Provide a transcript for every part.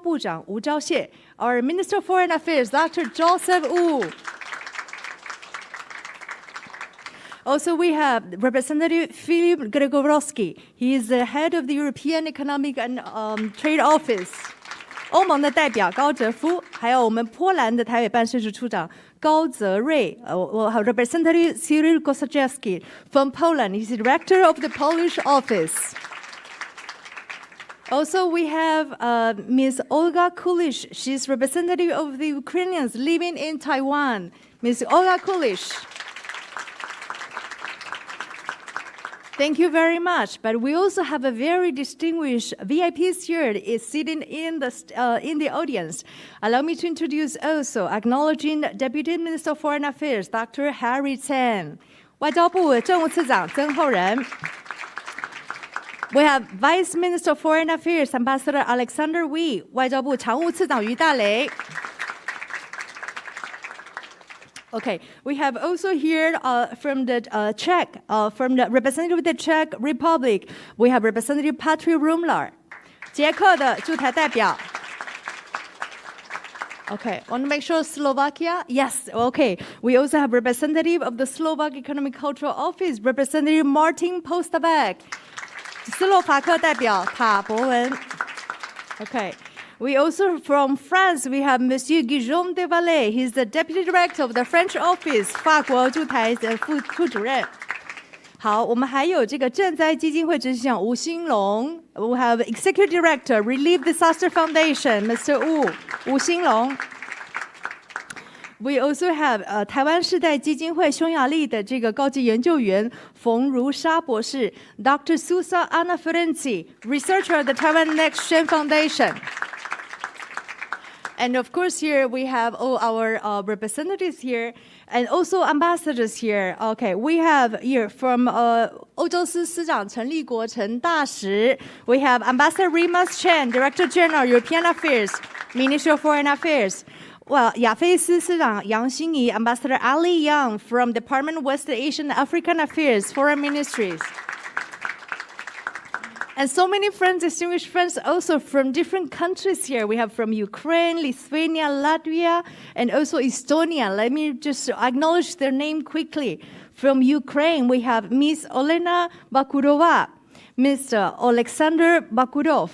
部长吴钊燮 ，Our Minister of Foreign Affairs, Dr. Joseph Wu。Also, we have Representative Filip Gregorowski. He is the head of the European Economic and Trade Office. 欧盟的代表高哲夫，还有我们波兰的台北办事处处长高泽瑞。Representative Cyril Kosaczewski from Poland. He's the director of the Polish office. Also, we have Ms. Olga Kulish. She's representative of the Ukrainians living in Taiwan. Ms. Olga Kulish. Thank you very much. But we also have a very distinguished VIPs here is sitting in the audience. Allow me to introduce also acknowledging Deputy Minister of Foreign Affairs, Dr. Harry Chen. 外交部政务次长曾厚仁。We have Vice Minister of Foreign Affairs, Ambassador Alexander Wee. 外交部常务次长于大雷。Okay, we have also here from the Czech, from the representative of the Czech Republic, we have Representative Patrik Rumlar, 捷克的驻台代表。Okay, want to make sure Slovakia? Yes, okay. We also have representative of the Slovak Economic Cultural Office, Representative Martin Postavec, 斯洛伐克代表塔博文。Okay. We also, from France, we have Monsieur Guillaume de Valais. He's the Deputy Director of the French Office, 法国驻台的副主任。好，我们还有这个赈灾基金会执行长吴兴龙。We have Executive Director, Relief Disaster Foundation, Mr. Wu, 吴兴龙。We also have 台湾世代基金会匈牙利的这个高级研究员冯如莎博士 ，Dr. Susa Anna Ferenci, researcher at the Taiwan Next Gen Foundation. And of course, here we have all our representatives here and also ambassadors here. Okay, we have here from 欧洲司司长陈立国陈大使 we have Ambassador Rimas Chen, Director General, European Affairs, Ministry of Foreign Affairs. Well, 亚非司司长杨欣怡 Ambassador Ali Yang from Department of West Asian and African Affairs, Foreign Ministries. And so many friends, distinguished friends, also from different countries here. We have from Ukraine, Lithuania, Latvia, and also Estonia. Let me just acknowledge their name quickly. From Ukraine, we have Ms. Olena Bakurova, Mr. Alexander Bakurov,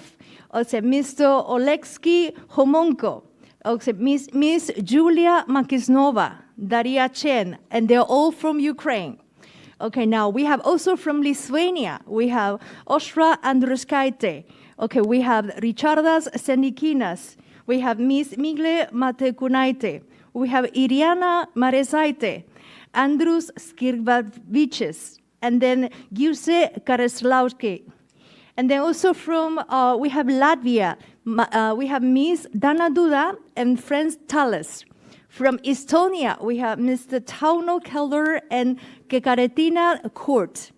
also Mr. Oleksiy Homonko, also Ms. Julia Makisnova, Daria Chen, and they're all from Ukraine. Okay, now we have also from Lithuania, we have Aušra Andruskaitė. Okay, we have Richardas Senikinas. We have Ms. Miglė Matekunaitė. We have Iriana Marezaitė, Andrus Skirvavičius, and then Girse Kareslauskė. And then also from, we have Latvia, we have Ms. Dana Duda and Franz Talas. From Estonia, we have Mr. Tauno Keller and Kekaretina Kurt.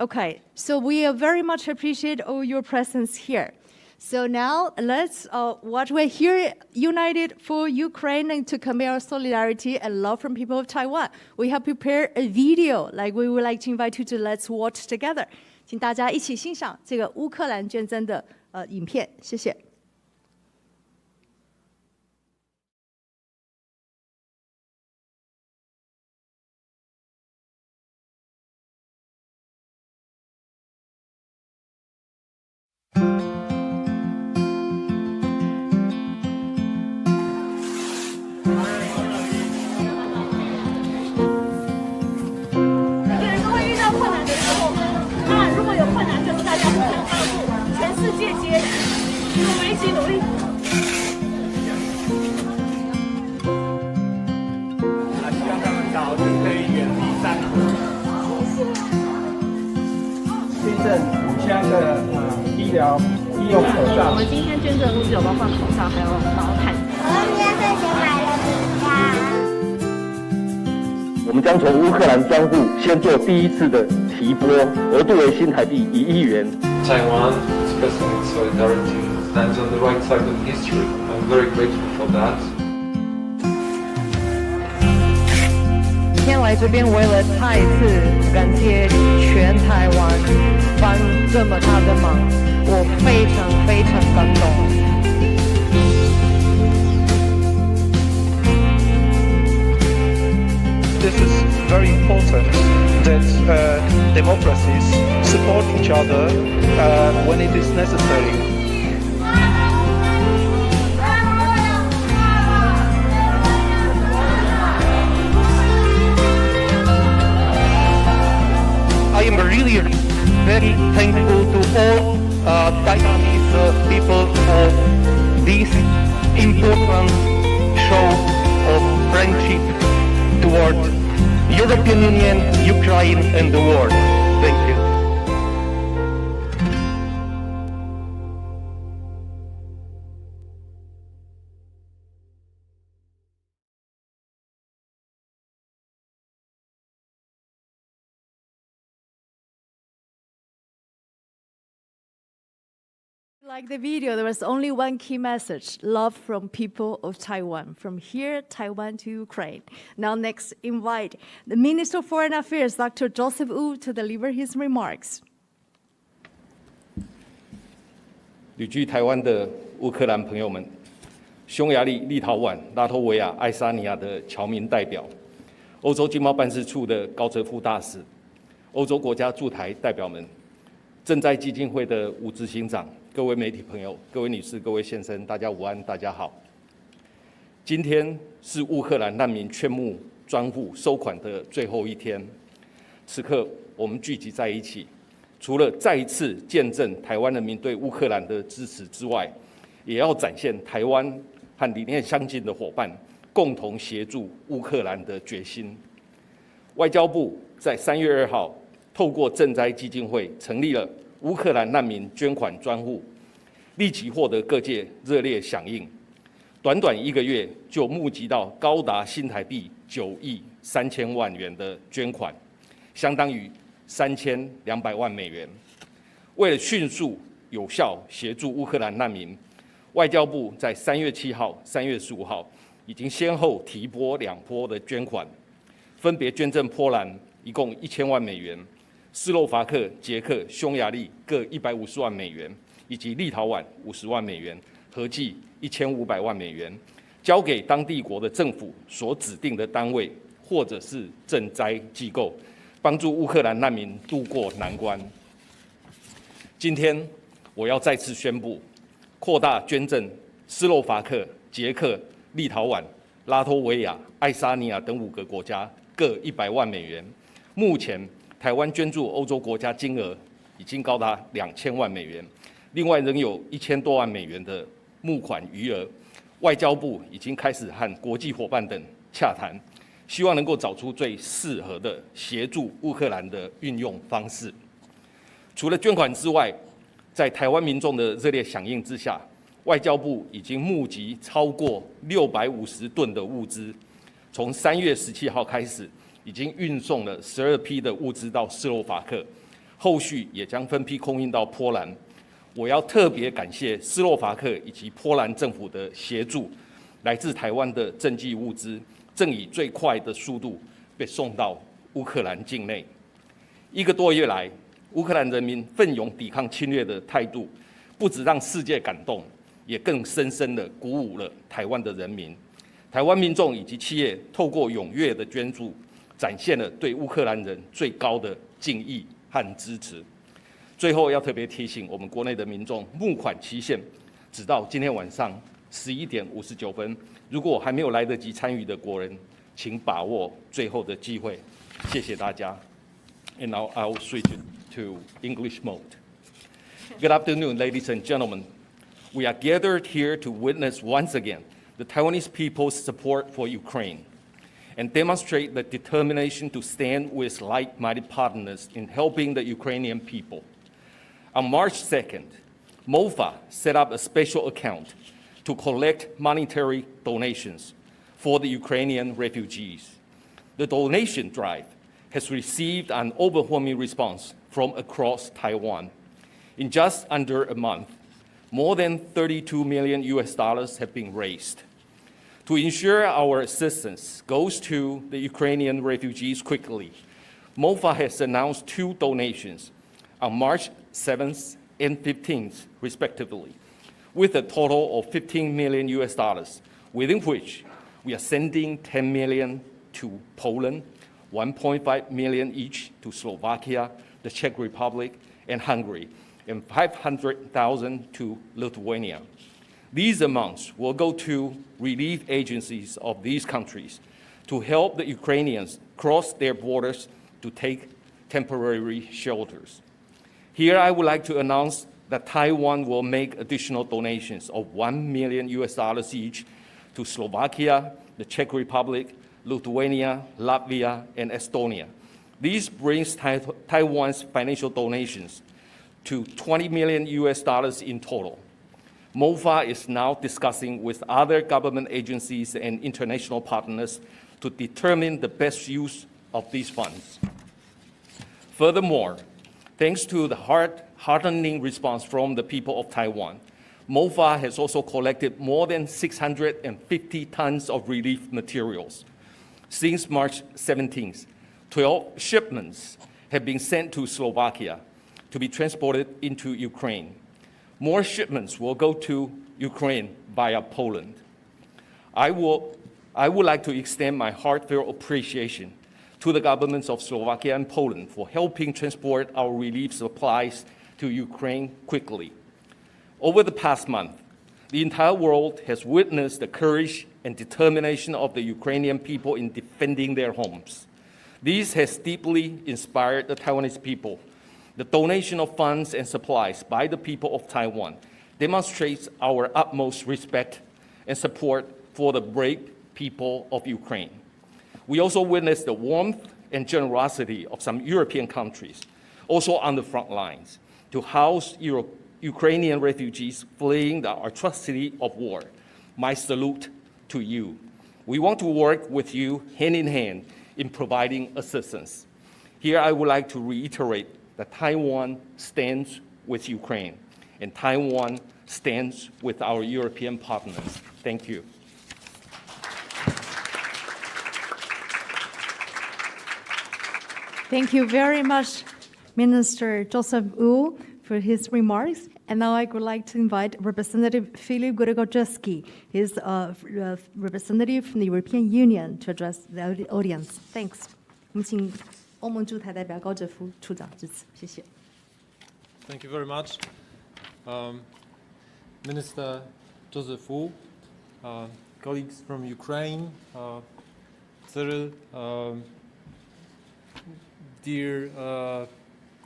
Okay, so we very much appreciate all your presence here. So now let's, what we're here united for Ukraine and to convey our solidarity and love from people of Taiwan. We have prepared a video, like we would like to invite you to let's watch together. 请大家一起欣赏这个乌克兰捐赠的影片，谢谢。我们今天捐赠的物资有包括口罩，还有毛毯。我们今天特别买了饼干。我们将从乌克兰专户先做第一次的提拨，额度为新台币1亿元。Taiwan, expressing its solidarity, stands on the right side of history. I'm very grateful for that. 今天来这边为了再一次感谢全台湾帮这么大的忙，我非常非常感动。other when it is necessary. I am really very thankful to all Taiwanese people for this important show of friendship toward European Union, Ukraine, and the world. Thank you. Like the video, there was only one key message: love from people of Taiwan, from here, Taiwan to Ukraine. Now next, invite the Minister of Foreign Affairs, Dr. Joseph Wu, to deliver his remarks. 旅居台湾的乌克兰朋友们，匈牙利、立陶宛、拉脱维亚、爱沙尼亚的侨民代表，欧洲经贸办事处的高哲副大使，欧洲国家驻台代表们，赈灾基金会的吴执行长，各位媒体朋友，各位女士、各位先生，大家午安，大家好。今天是乌克兰难民劝募专户收款的最后一天，此刻我们聚集在一起，除了再一次见证台湾人民对乌克兰的支持之外，也要展现台湾和理念相近的伙伴共同协助乌克兰的决心。外交部在3月2号透过赈灾基金会成立了乌克兰难民捐款专户，立即获得各界热烈响应。短短1个月就募集到高达新台币9亿3千万元的捐款，相当于3200万美元。为了迅速有效协助乌克兰难民，外交部在3月7号、3月15号已经先后提拨2波的捐款，分别捐赠波兰一共1000万美元。斯洛伐克、捷克、匈牙利各150万美元，以及立陶宛50万美元，合计1500万美元，交给当地国的政府所指定的单位或者是赈灾机构，帮助乌克兰难民渡过难关。今天我要再次宣布，扩大捐赠斯洛伐克、捷克、立陶宛、拉脱维亚、爱沙尼亚等5个国家各100万美元。目前台湾捐助欧洲国家金额已经高达2000万美元，另外仍有1000多万美元的募款余额。外交部已经开始和国际伙伴等洽谈，希望能够找出最适合的协助乌克兰的运用方式。除了捐款之外，在台湾民众的热烈响应之下，外交部已经募集超过650吨的物资，从3月17号开始，已经运送了12批的物资到斯洛伐克，后续也将分批空运到波兰。我要特别感谢斯洛伐克以及波兰政府的协助，来自台湾的赈济物资正以最快的速度被送到乌克兰境内。1个多月来，乌克兰人民奋勇抵抗侵略的态度，不只让世界感动，也更深深地鼓舞了台湾的人民。台湾民众以及企业透过踊跃的捐助，展现了对乌克兰人最高的敬意和支持。最后要特别提醒我们国内的民众，募款期限直到今天晚上11点59分。如果还没有来得及参与的国人，请把握最后的机会。谢谢大家。And now I'll switch to English mode. Good afternoon, ladies and gentlemen. We are gathered here to witness once again the Taiwanese people's support for Ukraine and demonstrate the determination to stand with like-minded partners in helping the Ukrainian people. On March 2nd, MOFA set up a special account to collect monetary donations for the Ukrainian refugees. The donation drive has received an overwhelming response from across Taiwan. In just under a month, more than $32 million have been raised. To ensure our assistance goes to the Ukrainian refugees quickly, MOFA has announced 2 donations on March 7th and 15th, respectively, with a total of $15 million, within which we are sending $10 million to Poland, $1.5 million each to Slovakia, the Czech Republic, and Hungary, and 500,000 to Lithuania. These amounts will go to relief agencies of these countries to help the Ukrainians cross their borders to take temporary shelters. Here I would like to announce that Taiwan will make additional donations of $1 million each to Slovakia, the Czech Republic, Lithuania, Latvia, and Estonia. This brings Taiwan's financial donations to $20 million in total. MOFA is now discussing with other government agencies and international partners to determine the best use of these funds. Furthermore, thanks to the heartening response from the people of Taiwan, MOFA has also collected more than 650 tons of relief materials. Since March 17th, 12 shipments have been sent to Slovakia to be transported into Ukraine. More shipments will go to Ukraine via Poland. I would like to extend my heartfelt appreciation to the governments of Slovakia and Poland for helping transport our relief supplies to Ukraine quickly. Over the past month, the entire world has witnessed the courage and determination of the Ukrainian people in defending their homes. This has deeply inspired the Taiwanese people. The donation of funds and supplies by the people of Taiwan demonstrates our utmost respect and support for the brave people of Ukraine. We also witnessed the warmth and generosity of some European countries, also on the front lines, to house Ukrainian refugees fleeing the atrocity of war. My salute to you. We want to work with you hand in hand in providing assistance. Here I would like to reiterate that Taiwan stands with Ukraine, and Taiwan stands with our European partners. Thank you. Thank you very much, Minister Joseph Wu, for his remarks. And now I would like to invite Representative Filip Gorygojewski, his representative from the European Union, to address the audience. Thanks. 我们请欧盟驻台代表高哲夫处长致辞，谢谢。 Thank you very much. Minister Joseph Wu, colleagues from Ukraine, Cyril, dear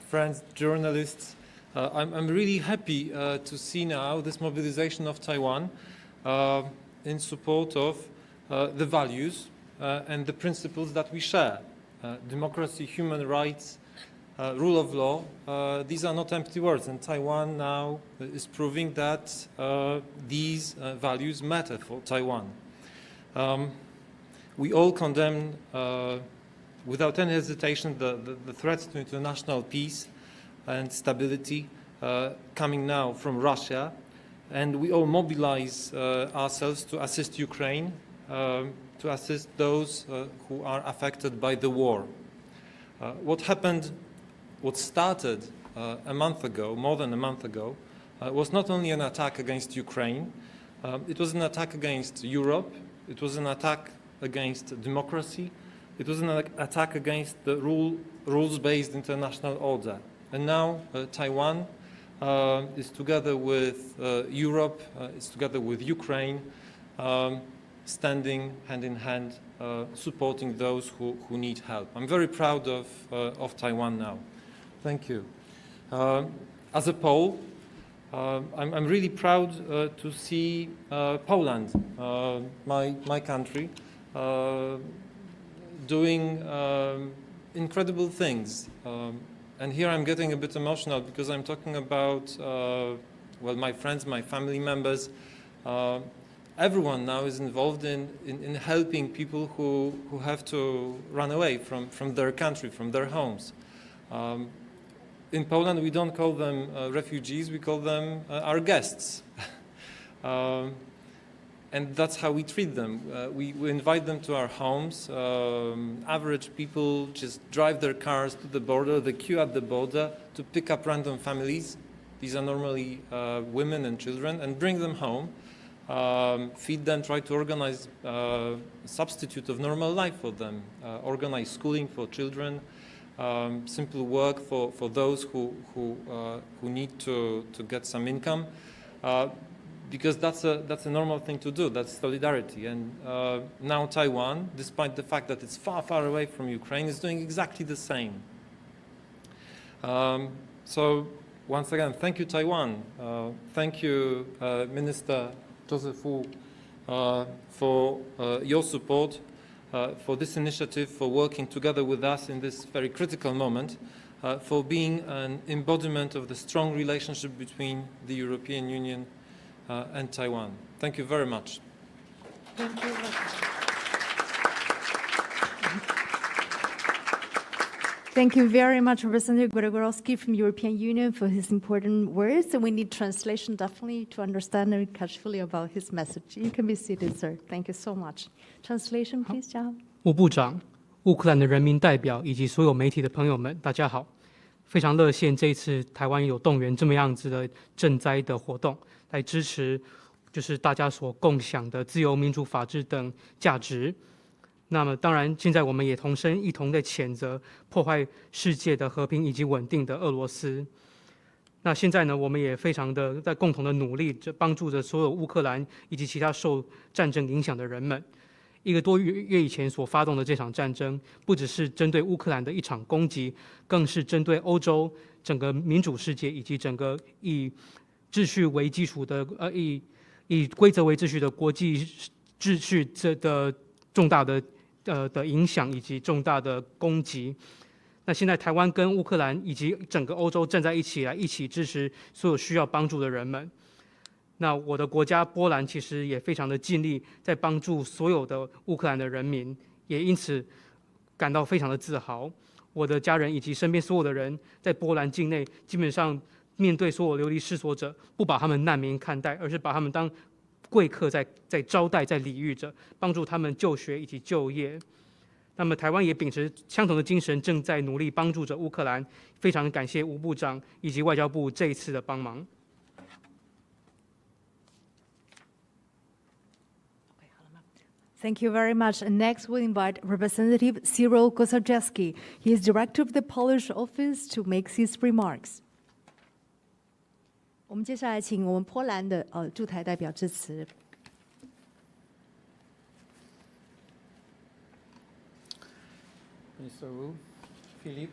friends, journalists, I'm really happy to see now this mobilization of Taiwan in support of the values and the principles that we share. Democracy, human rights, rule of law, these are not empty words, and Taiwan now is proving that these values matter for Taiwan. We all condemn without any hesitation the threats to international peace and stability coming now from Russia, and we all mobilize ourselves to assist Ukraine, to assist those who are affected by the war. What started a month ago, more than a month ago, was not only an attack against Ukraine, it was an attack against Europe, it was an attack against democracy, it was an attack against the rules-based international order. And now Taiwan is together with Europe, is together with Ukraine, standing hand in hand, supporting those who need help. I'm very proud of Taiwan now. Thank you. As a Pole, I'm really proud to see Poland, my country, doing incredible things. And here I'm getting a bit emotional because I'm talking about, well, my friends, my family members. Everyone now is involved in helping people who have to run away from their country, from their homes. In Poland, we don't call them refugees, we call them our guests. And that's how we treat them. We invite them to our homes. Average people just drive their cars to the border, they queue at the border to pick up random families. These are normally women and children, and bring them home, feed them, try to organize a substitute of normal life for them, organize schooling for children, simple work for those who need to get some income, because that's a normal thing to do. That's solidarity. And now Taiwan, despite the fact that it's far, far away from Ukraine, is doing exactly the same. So once again, thank you, Taiwan. Thank you, Minister Joseph Wu, for your support, for this initiative, for working together with us in this very critical moment, for being an embodiment of the strong relationship between the European Union and Taiwan. Thank you very much. Thank you. Thank you very much, Representative Gregorowski from European Union, for his important words. And we need translation definitely to understand and catch fully about his message. You can be seated, sir. Thank you so much. Translation, please, John. 吴部长、乌克兰的人民代表以及所有媒体的朋友们，大家好！非常乐见这一次台湾有动员这么样子的赈灾的活动，来支持就是大家所共享的自由、民主、法治等价值。那么当然，现在我们也同声一同的谴责破坏世界的和平以及稳定的俄罗斯。那现在呢，我们也非常的在共同的努力，帮助着所有乌克兰以及其他受战争影响的人们。1个多月以前所发动的这场战争，不只是针对乌克兰的一场攻击，更是针对欧洲整个民主世界以及整个以秩序为基础的以规则为秩序的国际秩序的重大的影响以及重大的攻击。那现在台湾跟乌克兰以及整个欧洲站在一起来，一起支持所有需要帮助的人们。那我的国家波兰其实也非常的尽力在帮助所有的乌克兰的人民，也因此感到非常的自豪。我的家人以及身边所有的人在波兰境内，基本上面对所有流离失所者，不把他们难民看待，而是把他们当贵客在招待、在礼遇着，帮助他们就学以及就业。那么台湾也秉持相同的精神，正在努力帮助着乌克兰。非常感谢吴部长以及外交部这一次的帮忙。Thank you very much. And next, we'll invite Representative Cyril Kosarzewski. He is director of the Polish office to make his remarks. 我们接下来请我们波兰的驻台代表致辞。Mr. Wu, Philip,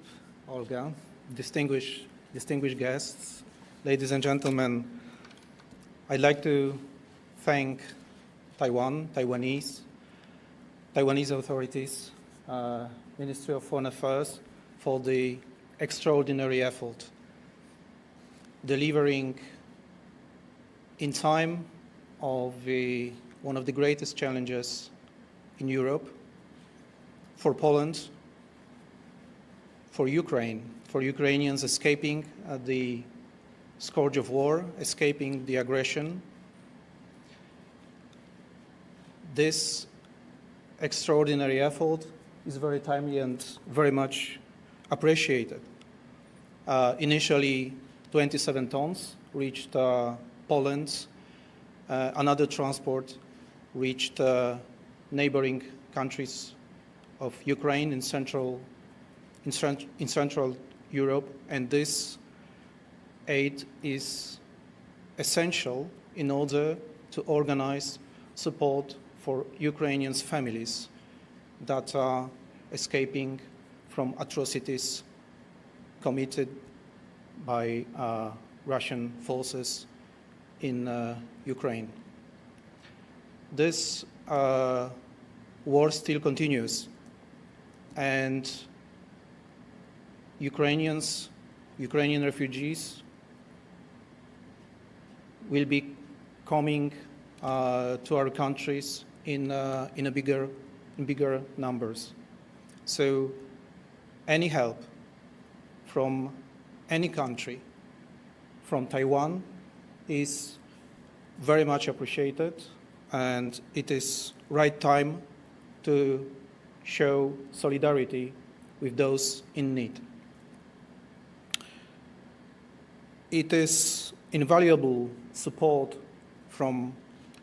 Olga, distinguished guests, ladies and gentlemen, I'd like to thank Taiwanese authorities, Ministry of Foreign Affairs, for the extraordinary effort, delivering in time of one of the greatest challenges in Europe, for Poland, for Ukraine, for Ukrainians escaping the scourge of war, escaping the aggression. This extraordinary effort is very timely and very much appreciated. Initially, 27 tons reached Poland. Another transport reached neighboring countries of Ukraine in Central Europe, and this aid is essential in order to organize support for Ukrainian families that are escaping from atrocities committed by Russian forces in Ukraine. This war still continues, and Ukrainian refugees will be coming to our countries in bigger numbers. So any help from any country, from Taiwan, is very much appreciated, and it is right time to show solidarity with those in need. It is invaluable support from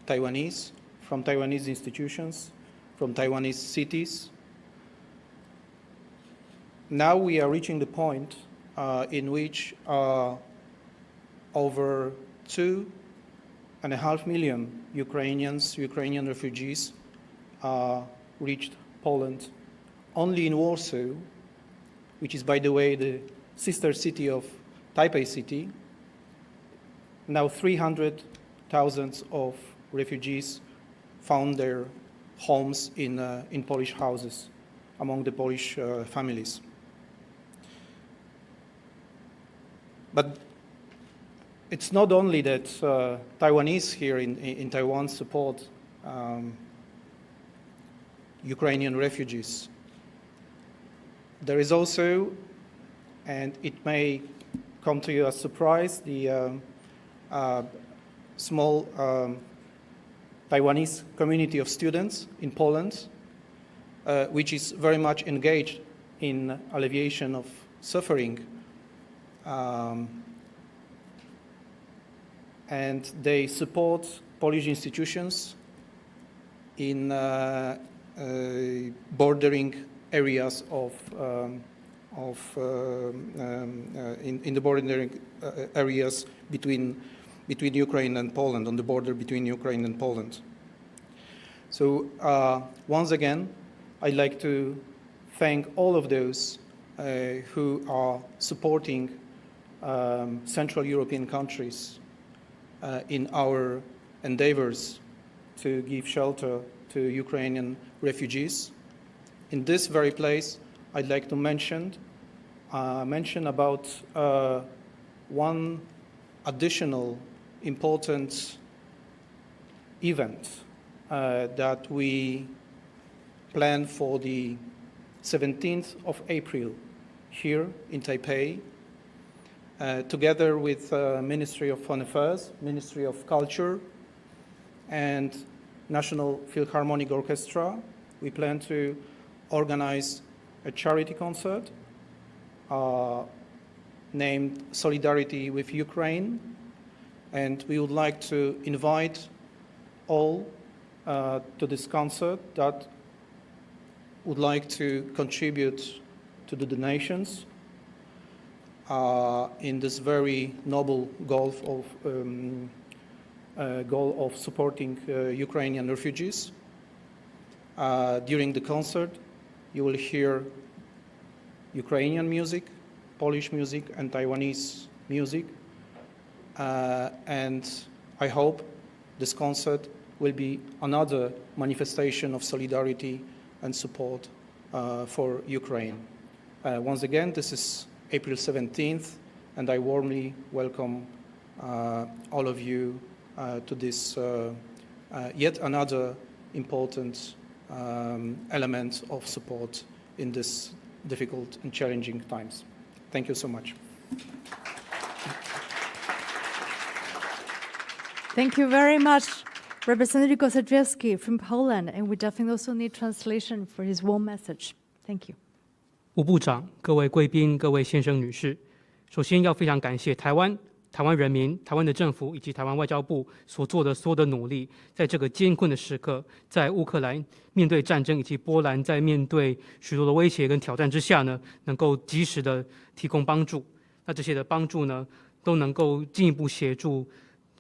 Taiwanese institutions, from Taiwanese cities, now we are reaching the point in which over 2.5 million Ukrainian refugees reached Poland. Only in Warsaw, which is, by the way, the sister city of Taipei City, now 300,000 of refugees found their homes in Polish houses among the Polish families. But it's not only that Taiwanese here in Taiwan support Ukrainian refugees. There is also, and it may come to you as a surprise, the small Taiwanese community of students in Poland, which is very much engaged in alleviation of suffering. And they support Polish institutions in bordering areas in the bordering areas between Ukraine and Poland, on the border between Ukraine and Poland. So once again, I'd like to thank all of those who are supporting Central European countries in our endeavors to give shelter to Ukrainian refugees. In this very place, I'd like to mention about one additional important event that we plan for the 17th of April here in Taipei, together with Ministry of Foreign Affairs, Ministry of Culture, and National Philharmonic Orchestra. We plan to organize a charity concert named Solidarity with Ukraine, and we would like to invite all to this concert that would like to contribute to the donations in this very noble goal of supporting Ukrainian refugees. During the concert, you will hear Ukrainian music, Polish music, and Taiwanese music. And I hope this concert will be another manifestation of solidarity and support for Ukraine. Once again, this is April 17th, and I warmly welcome all of you to this yet another important element of support in this difficult and challenging times. Thank you so much. Thank you very much, Representative Kosaczewski from Poland, and we definitely also need translation for his warm message. Thank you. 吴部长、各位贵宾、各位先生、女士，首先要非常感谢台湾人民、台湾的政府以及台湾外交部所做的所有的努力，在这个艰困的时刻，在乌克兰面对战争以及波兰在面对许多的威胁跟挑战之下呢，能够及时的提供帮助。那这些的帮助呢，都能够进一步协助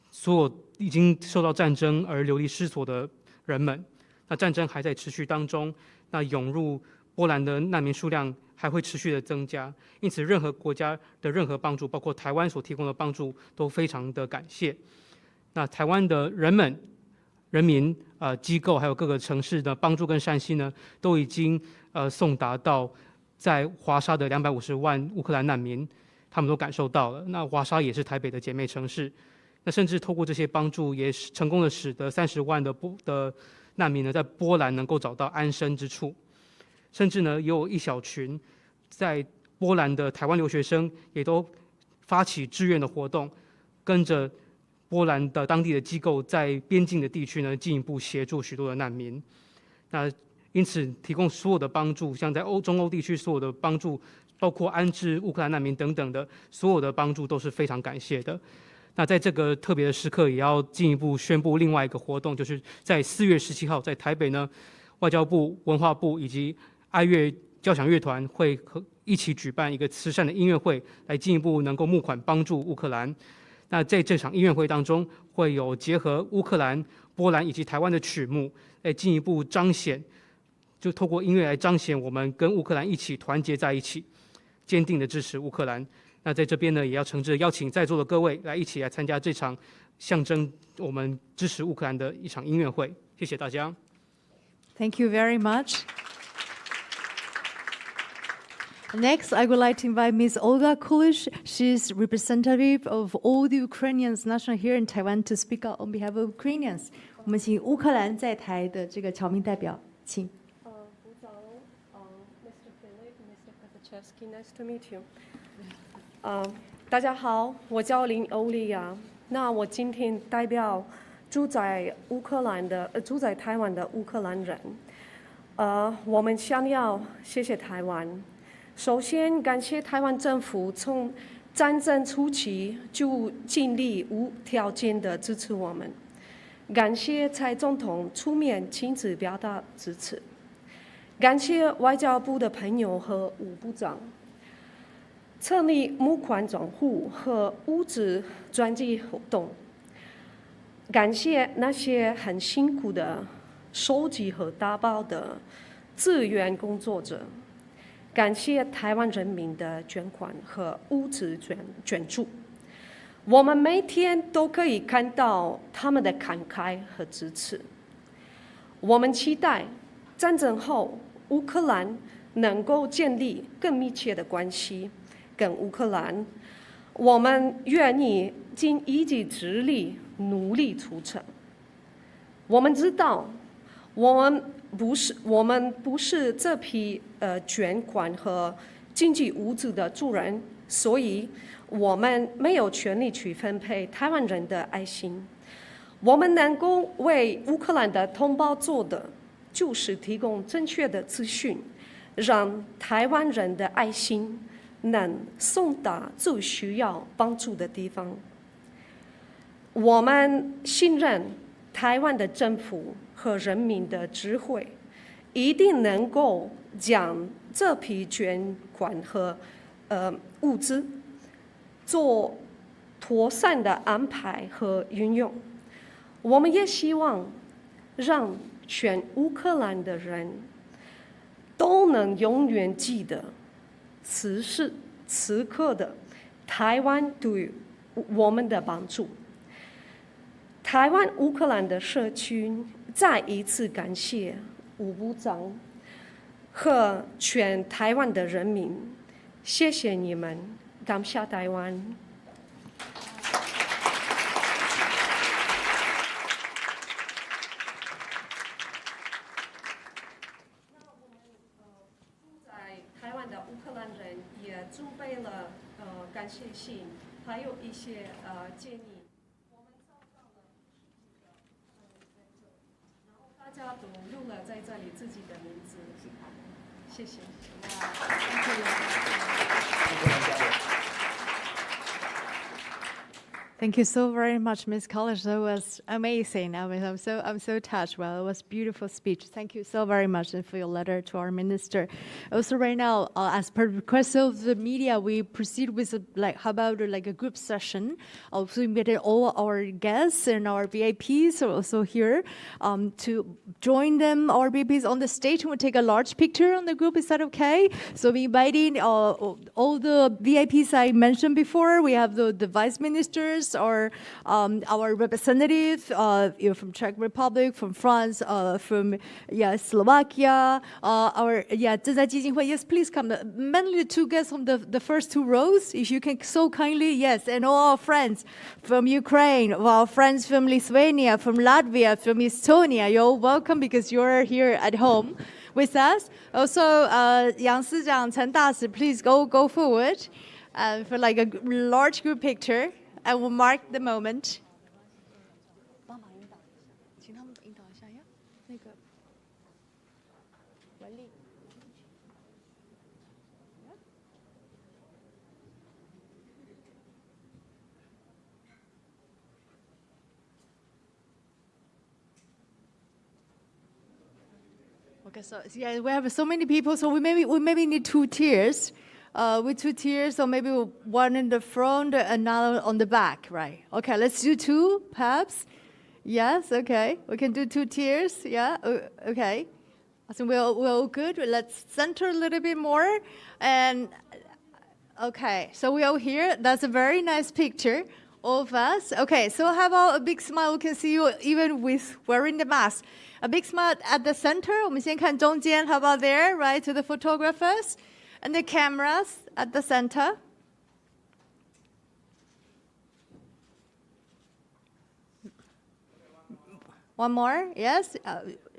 所有已经受到战争而流离失所的人们。那战争还在持续当中，那涌入波兰的难民数量还会持续的增加，因此任何国家的任何帮助，包括台湾所提供的帮助，都非常的感谢。那台湾的人民、机构还有各个城市的帮助跟善心呢，都已经送达到在华沙的250万乌克兰难民，他们都感受到了。那华沙也是台北的姐妹城市，那甚至透过这些帮助，也成功的使得30万的难民呢，在波兰能够找到安身之处。甚至呢，也有一小群在波兰的台湾留学生也都发起志愿的活动，跟着波兰的当地的机构在边境的地区呢，进一步协助许多的难民。那因此提供所有的帮助，像在中欧地区所有的帮助，包括安置乌克兰难民等等的所有的帮助，都是非常感谢的。那在这个特别的时刻，也要进一步宣布另外一个活动，就是在4月17号在台北呢，外交部、文化部以及爱乐交响乐团会一起举办一个慈善的音乐会，来进一步能够募款帮助乌克兰。那在这场音乐会当中，会有结合乌克兰、波兰以及台湾的曲目，来进一步彰显，就透过音乐来彰显我们跟乌克兰一起团结在一起，坚定的支持乌克兰。那在这边呢，也要诚挚邀请在座的各位来一起来参加这场象征我们支持乌克兰的一场音乐会。谢谢大家。Thank you very much. Next, I would like to invite Ms. Olga Kulish. She's representative of all the Ukrainians national here in Taiwan to speak out on behalf of Ukrainians. 我们请乌克兰在台的这个侨民代表，请。部长，Mr. Philip, Mr. Kazachevsky, nice to meet you. 大家好，我叫林欧丽亚。那我今天代表住在台湾的乌克兰人。我们想要谢谢台湾。首先，感谢台湾政府从战争初期就尽力无条件的支持我们。感谢蔡总统出面亲自表达支持。感谢外交部的朋友和吴部长成立募款账户和物资转寄活动。感谢那些很辛苦的收集和打包的志愿工作者。感谢台湾人民的捐款和物资捐助，我们每天都可以看到他们的慷慨和支持。我们期待战争后乌克兰能够建立更密切的关系，跟乌克兰，我们愿意尽一己之力努力促成。我们知道，我们不是这批捐款和经济物资的主人，所以我们没有权利去分配台湾人的爱心。我们能够为乌克兰的同胞做的，就是提供正确的资讯，让台湾人的爱心能送达最需要帮助的地方。我们信任台湾的政府和人民的智慧，一定能够将这批捐款和物资做妥善的安排和运用。我们也希望让全乌克兰的人都能永远记得此时此刻的台湾对我们的帮助。台湾乌克兰的社区再一次感谢吴部长和全台湾的人民，谢谢你们，感谢台湾。台湾的乌克兰人也准备了感谢信，还有一些建议。我们找到了然后大家都用了在这里自己的名字。谢谢。Thank you so very much, Ms. College. That was amazing. I'm so touched. Well, it was a beautiful speech. Thank you so very much and for your letter to our minister. Also, right now, as per request of the media, we proceed with how about a group session. Also, invited all our guests and our VIPs are also here to join them. Our VIPs on the stage and we'll take a large picture on the group. Is that okay? So we inviting all the VIPs I mentioned before. We have the vice ministers. Or our representative from Czech Republic, from France, from Slovakia,正在基金会. Yes, please come. Mainly the two guests from the first two rows, if you can so kindly. Yes, and all our friends from Ukraine, our friends from Lithuania, from Latvia, from Estonia. You're welcome because you're here at home with us. Also, 杨司长、陈大使, please go forward for a large group picture. I will mark the moment. Okay, so yeah, we have so many people, so we maybe need 2 tiers. with 2 tiers, or maybe one in the front, another on the back, right? Okay, let's do 2, perhaps. Yes, okay. We can do 2 tiers, yeah, okay. I think we're all good. Let's center a little bit more. And, okay, so we're all here. That's a very nice picture of us. Okay, so how about a big smile? We can see you even with wearing the mask. A big smile at the center. 我们先看中间. How about there, right, to the photographers? And the cameras at the center. One more, yes.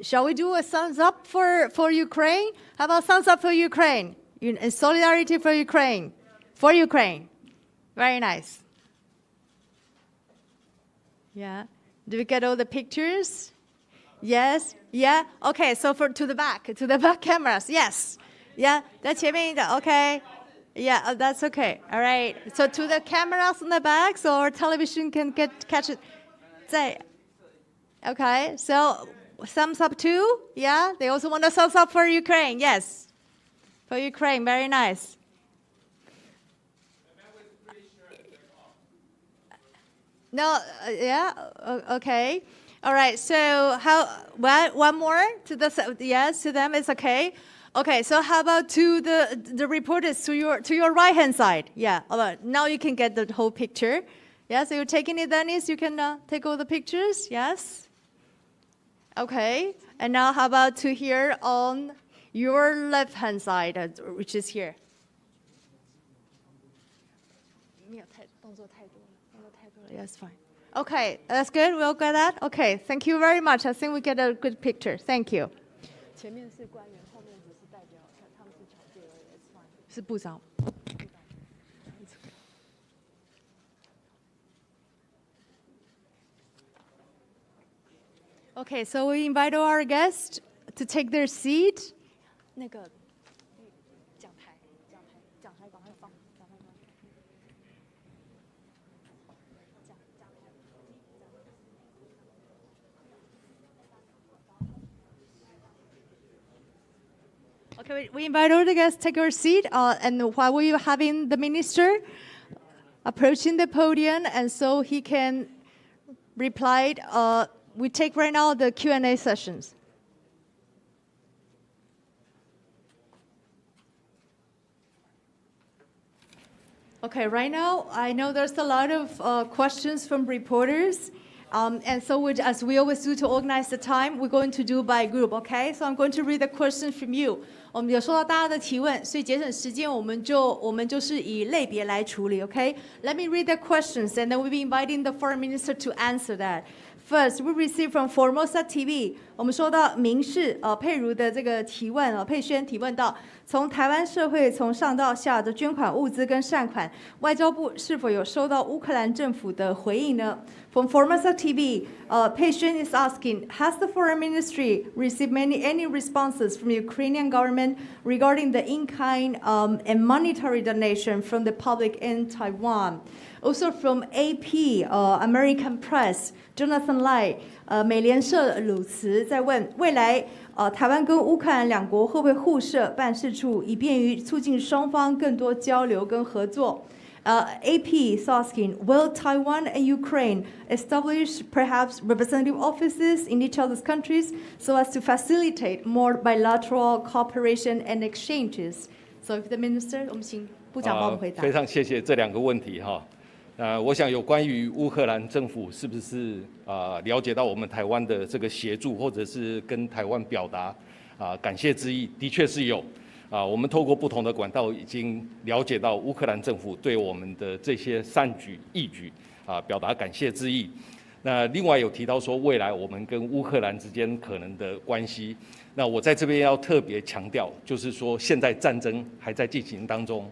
Shall we do a thumbs up for Ukraine? How about thumbs up for Ukraine? In solidarity for Ukraine. For Ukraine. Very nice. Yeah. Do we get all the pictures? Yes. Yeah. Okay. So to the back cameras. Yes. Yeah. 在前面的 Okay. Yeah. That's okay. All right. So to the cameras on the back, so our television can catch it. 在 Okay. So thumbs up too. Yeah. They also want a thumbs up for Ukraine. Yes. For Ukraine. Very nice. No, yeah, okay. All right, so one more to yes, to them, it's okay. Okay, so how about to the reporters to your right-hand side? Yeah, all right, now you can get the whole picture. Yeah, so you're taking it, Dennis, you can take all the pictures, yes? Okay, and now how about to here on your left-hand side, which is here? Yes, fine. Okay, that's good. We'll get that. Okay, thank you very much. I think we get a good picture. Thank you. 前面是官员，后面只是代表，他们是侨界而已。It's fine. 是部长。Okay, so we invite our guests to take their seat. 那个讲台赶快放。Okay, we invite all the guests to take your seat, and while we're having the minister approaching the podium, and so he can reply, we take right now the Q&A sessions. Okay, right now, I know there's a lot of questions from reporters. And so as we always do to organize the time, we're going to do by group, okay? So I'm going to read the questions from you. 我们有收到大家的提问，所以节省时间，我们就是以类别来处理 ，okay? Let me read the questions, and then we'll be inviting the foreign minister to answer that. First, we received from Formosa TV. 我们收到民视佩如的这个提问佩轩提问到，从台湾社会从上到下的捐款物资跟善款，外交部是否有收到乌克兰政府的回应呢？ From Formosa TV, Pei Xuan is asking, has the foreign ministry received any responses from the Ukrainian government regarding the in-kind and monetary donation from the public in Taiwan? Also from AP, American Press, Jonathan Lai, 美联社鲁茨在问，未来台湾跟乌克兰两国会不会互设办事处，以便于促进双方更多交流跟合作？ AP is asking, will Taiwan and Ukraine establish perhaps representative offices in each other's countries so as to facilitate more bilateral cooperation and exchanges? So if the minister, 我们请部长帮我们回答。非常谢谢这两个问题哈。我想有关于乌克兰政府是不是了解到我们台湾的这个协助，或者是跟台湾表达感谢之意，的确是有。 我们透过不同的管道已经了解到乌克兰政府对我们的这些善举义举表达感谢之意。那另外有提到说未来我们跟乌克兰之间可能的关系，那我在这边要特别强调，就是说现在战争还在进行当中，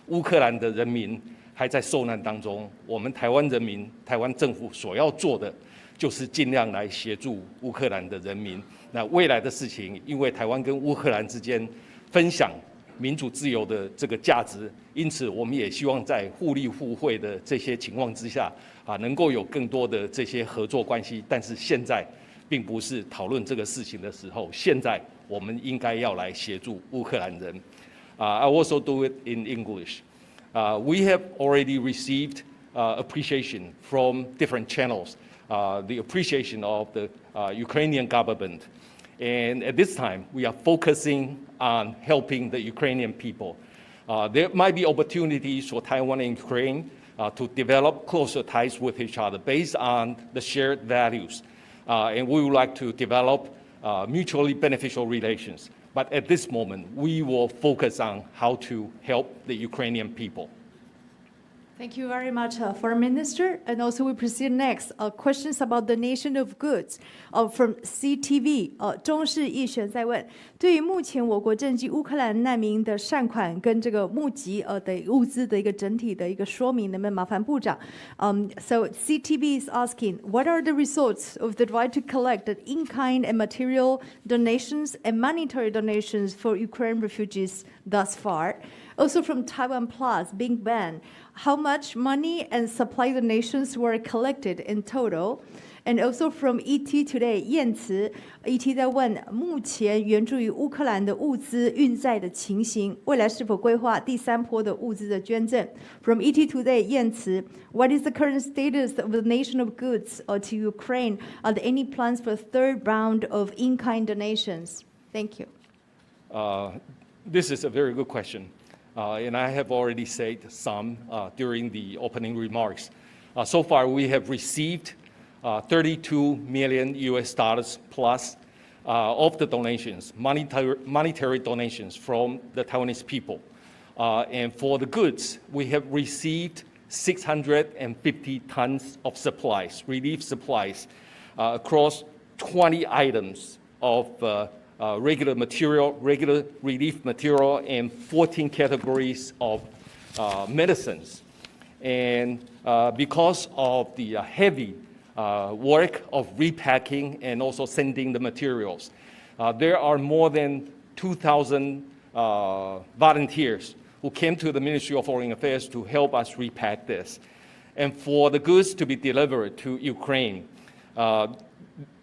乌克兰的人民还在受难当中，我们台湾人民、台湾政府所要做的就是尽量来协助乌克兰的人民。那未来的事情，因为台湾跟乌克兰之间 分享民主自由的这个价值，因此我们也希望在互利互惠的这些情况之下，能够有更多的这些合作关系。但是现在并不是讨论这个事情的时候，现在我们应该要来协助乌克兰人。I'll also do it in English. We have already received appreciation from different channels, the appreciation of the Ukrainian government. And at this time, we are focusing on helping the Ukrainian people. There might be opportunities for Taiwan and Ukraine to develop closer ties with each other based on the shared values. And we would like to develop mutually beneficial relations. But at this moment, we will focus on how to help the Ukrainian people. Thank you very much, Foreign Minister. And also we proceed next. Questions about donation of goods from CTV. 中视一选在问，对于目前我国赈济乌克兰难民的善款跟这个募集的物资的一个整体的一个说明，能不能麻烦部长？So CTV is asking, what are the results of the drive to collect the in-kind and material donations and monetary donations for Ukraine refugees thus far? Also from Taiwan Plus, Big Bang, how much money and supply donations were collected in total? And also from ET Today, 燕慈 ET 在问目前援助于乌克兰的物资运载的情形，未来是否规划第三波的物资的捐赠 ？From ET Today, 燕慈 what is the current status of the donation of goods to Ukraine? Are there any plans for a third round of in-kind donations? Thank you. This is a very good question. And I have already said some during the opening remarks. So far, we have received $32 million plus of the donations, monetary donations from the Taiwanese people. And for the goods, we have received 650 tons of supplies, relief supplies, across 20 items of regular relief material, and 14 categories of medicines. And because of the heavy work of repacking and also sending the materials, there are more than 2,000 volunteers who came to the Ministry of Foreign Affairs to help us repack this. And for the goods to be delivered to Ukraine,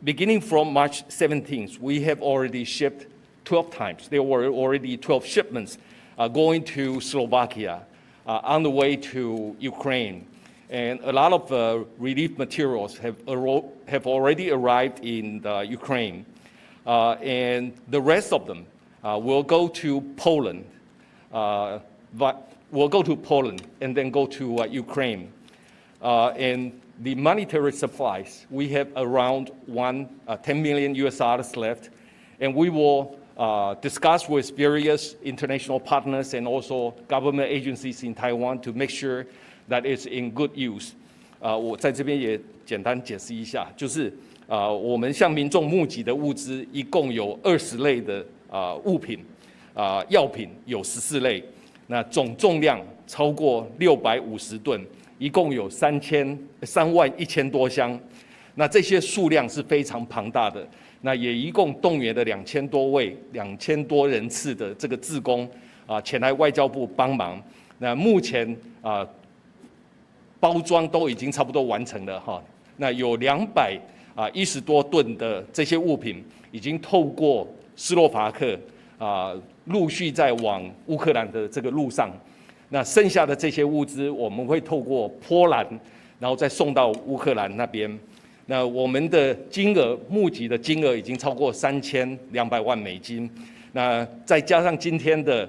beginning from March 17th, we have already shipped 12 times. There were already 12 shipments going to Slovakia on the way to Ukraine. And a lot of relief materials have already arrived in Ukraine. And the rest of them will go to Poland. Will go to Poland and then go to Ukraine. And the monetary supplies, we have around $10 million left, and we will discuss with various international partners and also government agencies in Taiwan to make sure that it's in good use. 我在这边也简单解释一下，就是我们向民众募集的物资一共有20类的物品，药品有14类，那总重量超过650吨。一共有31000多箱，那这些数量是非常庞大的。那也一共动员了2000多人次的这个志工前来外交部帮忙。那目前包装都已经差不多完成了哈。那有210多吨的这些物品已经透过斯洛伐克陆续在往乌克兰的这个路上。那剩下的这些物资，我们会透过波兰，然后再送到乌克兰那边。那我们的募集的金额已经超过3200万美金。那再加上今天的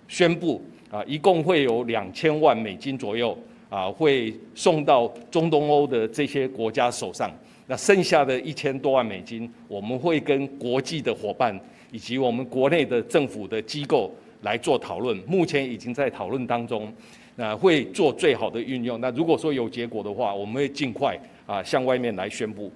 宣布一共会有2000万美金左右会送到中东欧的这些国家手上。那剩下的1000多万美金，我们会跟国际的伙伴以及我们国内的政府的机构来做讨论，目前已经在讨论当中，会做最好的运用。那如果说有结果的话，我们会尽快向外面来宣布。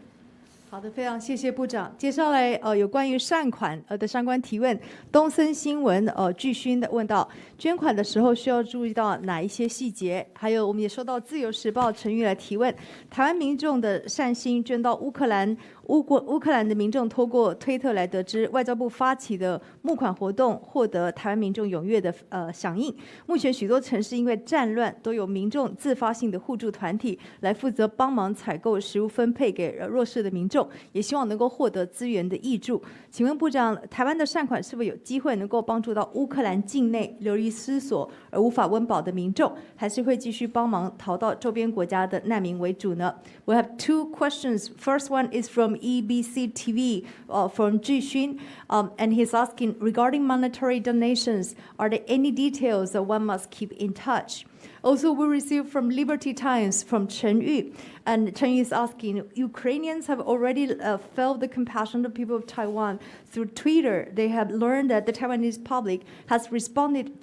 好的，非常谢谢部长。接下来有关于善款的相关提问，东森新闻巨勋的问到，捐款的时候需要注意到哪一些细节？还有我们也收到自由时报陈玉来提问，台湾民众的善心捐到乌克兰乌克兰的民众透过推特来得知，外交部发起的募款活动获得台湾民众踊跃的响应。目前许多城市因为战乱，都有民众自发性的互助团体来负责帮忙采购食物分配给弱势的民众，也希望能够获得资源的挹注。请问部长，台湾的善款是否有机会能够帮助到乌克兰境内流离失所而无法温饱的民众，还是会继续帮忙逃到周边国家的难民为主呢？ We have two questions. First one is from EBC TV, from Zhi Xun, and he's asking, regarding monetary donations, are there any details that one must keep in touch? Also, we received from Liberty Times from Chen Yu, and Chen Yu is asking, Ukrainians have already felt the compassion of the people of Taiwan through Twitter. They have learned that the Taiwanese public has responded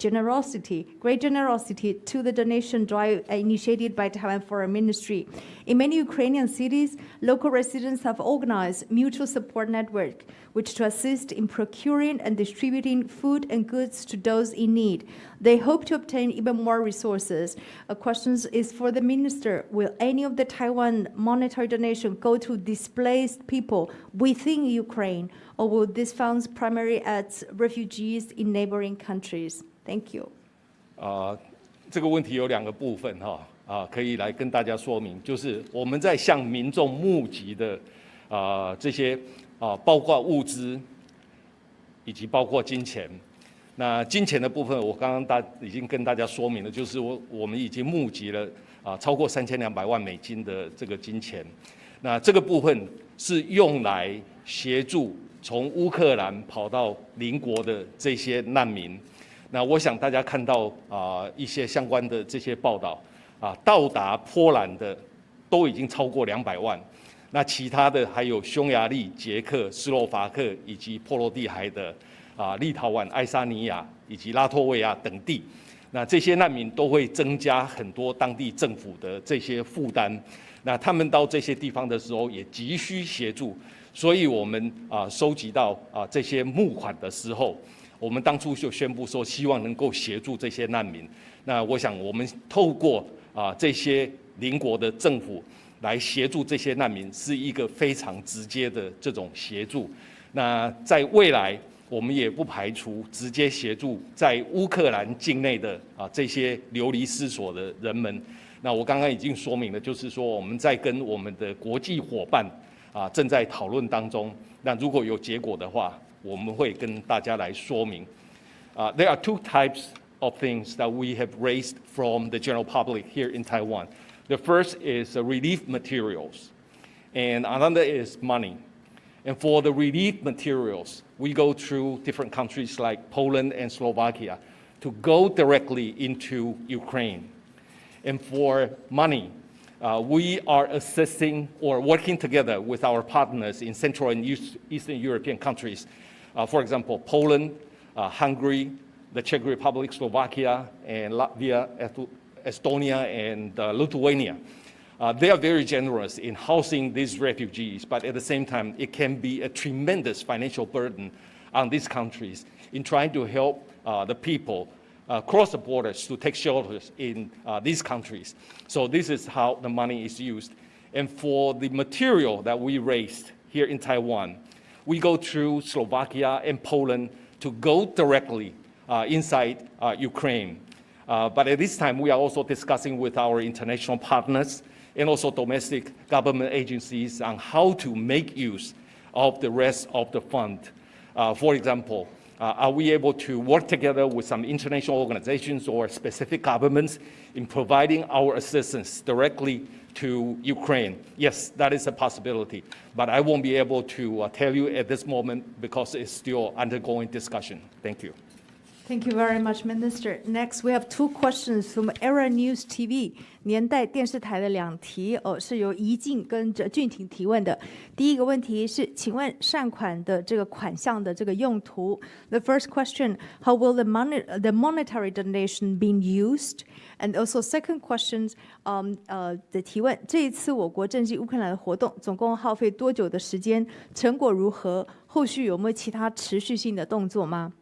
great generosity to the donation drive initiated by Taiwan Foreign Ministry. In many Ukrainian cities, local residents have organized mutual support network, which to assist in procuring and distributing food and goods to those in need. They hope to obtain even more resources. A question is for the minister. Will any of the Taiwan monetary donation go to displaced people within Ukraine, or will these funds primarily at refugees in neighboring countries? Thank you. 这个问题有2个部分可以来跟大家说明，就是我们在向民众募集的这些包括物资以及包括金钱。那金钱的部分，我刚刚已经跟大家说明了，就是我们已经募集了超过3200万美金的这个金钱。那这个部分是用来协助从乌克兰跑到邻国的这些难民。那我想大家看到一些相关的这些报道到达波兰的都已经超过200万。那其他的还有匈牙利、捷克、斯洛伐克以及波罗的海的立陶宛、爱沙尼亚以及拉脱维亚等地。那这些难民都会增加很多当地政府的这些负担。那他们到这些地方的时候也急需协助，所以我们收集到这些募款的时候，我们当初就宣布说希望能够协助这些难民。那我想我们透过这些邻国的政府来协助这些难民，是一个非常直接的这种协助。那在未来，我们也不排除直接协助在乌克兰境内的这些流离失所的人们。那我刚刚已经说明了，就是说我们在跟我们的国际伙伴正在讨论当中。那如果有结果的话，我们会跟大家来说明。There are two types of things that we have raised from the general public here in Taiwan. The first is relief materials, and another is money. And for the relief materials, we go through different countries like Poland and Slovakia to go directly into Ukraine. And for money, we are assisting or working together with our partners in Central and Eastern European countries. For example, Poland, Hungary, the Czech Republic, Slovakia, and Latvia, Estonia, and Lithuania. They are very generous in housing these refugees, but at the same time, it can be a tremendous financial burden on these countries in trying to help the people cross the borders to take shelters in these countries. So this is how the money is used. And for the material that we raised here in Taiwan, we go through Slovakia and Poland to go directly inside Ukraine. But at this time, we are also discussing with our international partners and also domestic government agencies on how to make use of the rest of the fund. For example, are we able to work together with some international organizations or specific governments in providing our assistance directly to Ukraine? Yes, that is a possibility, but I won't be able to tell you at this moment because it's still undergoing discussion. Thank you. Thank you very much, Minister. Next, we have two questions from Era News TV 年代电视台的2题是由怡静跟俊廷提问的。第一个问题是，请问善款的这个款项的这个用途 ？The first question: How will the monetary donation be used? And also, second question 的提问：这一次我国赈济乌克兰的活动，总共耗费多久的时间？成果如何？后续有没有其他持续性的动作吗？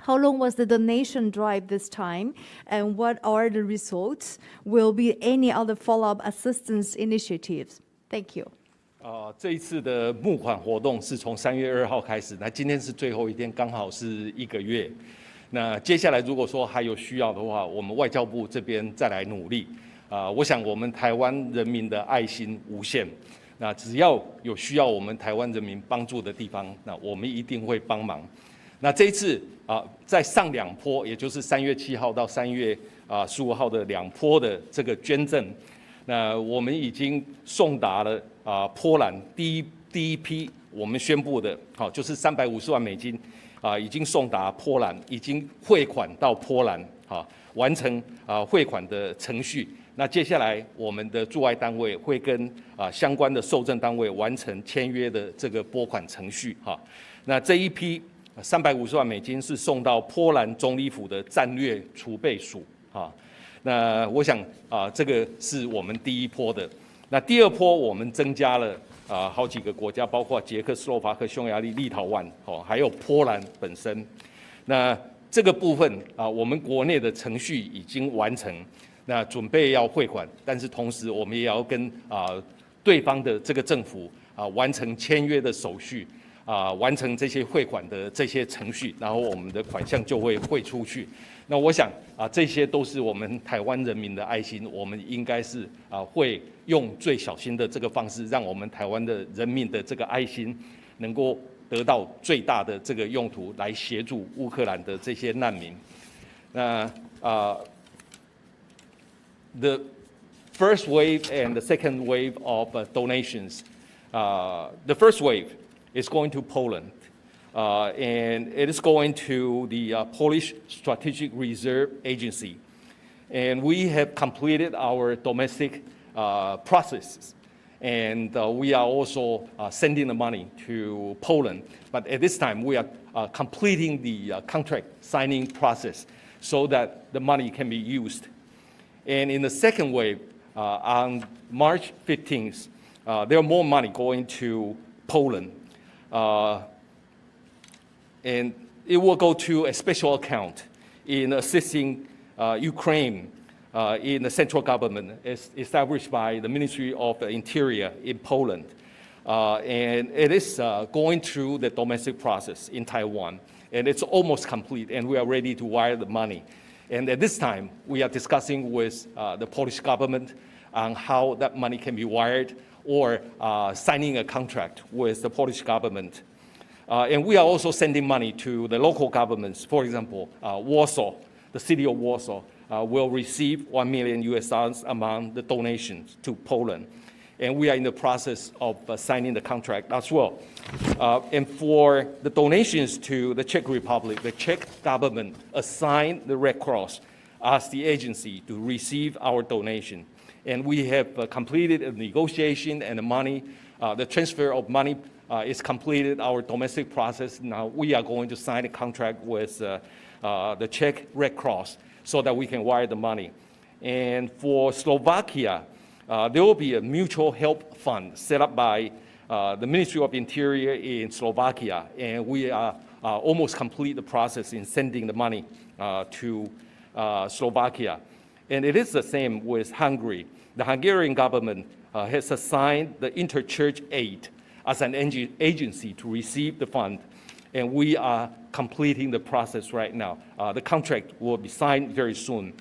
How long was the donation drive this time, and what are the results? Will be any other follow-up assistance initiatives? Thank you. 这一次的募款活动是从3月2号开始，那今天是最后一天，刚好是1个月。那接下来如果说还有需要的话，我们外交部这边再来努力。我想我们台湾人民的爱心无限，那只要有需要我们台湾人民帮助的地方，那我们一定会帮忙。那这一次在上2波，也就是3月7号到3月15号的2波的这个捐赠，那我们已经送达了波兰第一批我们宣布的，就是350万美金，已经送达波兰，已经汇款到波兰，完成汇款的程序。那接下来我们的驻外单位会跟相关的受赠单位完成签约的这个拨款程序。那这一批350万美金是送到波兰总理府的战略储备署。那我想这个是我们第一波的。那第2波我们增加了好几个国家，包括捷克斯洛伐克、匈牙利、立陶宛，还有波兰本身。那这个部分我们国内的程序已经完成，那准备要汇款，但是同时我们也要跟对方的这个政府完成签约的手续，完成这些汇款的这些程序，然后我们的款项就会汇出去。那我想这些都是我们台湾人民的爱心，我们应该是会用最小心的这个方式，让我们台湾的人民的这个爱心能够得到最大的这个用途，来协助乌克兰的这些难民。那the first wave and the second wave of donations. The first wave is going to Poland. And it is going to the Polish Strategic Reserve Agency. And we have completed our domestic processes. And we are also sending the money to Poland. But at this time, we are completing the contract signing process so that the money can be used. And in the second wave, on March 15th, there are more money going to Poland. And it will go to a special account in assisting Ukraine in the central government established by the Ministry of the Interior in Poland. And it is going through the domestic process in Taiwan. And it's almost complete, and we are ready to wire the money. And at this time, we are discussing with the Polish government on how that money can be wired or signing a contract with the Polish government. And we are also sending money to the local governments. For example, Warsaw, the city of Warsaw, will receive $1 million among the donations to Poland. And we are in the process of signing the contract as well. And for the donations to the Czech Republic, the Czech government assigned the Red Cross as the agency to receive our donation. And we have completed a negotiation, and the money, the transfer of money is completed, our domestic process. Now we are going to sign a contract with the Czech Red Cross so that we can wire the money. And for Slovakia, there will be a mutual help fund set up by the Ministry of Interior in Slovakia, and we are almost complete the process in sending the money to Slovakia. And it is the same with Hungary. The Hungarian government has assigned the interchurch aid as an agency to receive the fund, and we are completing the process right now. The contract will be signed very soon.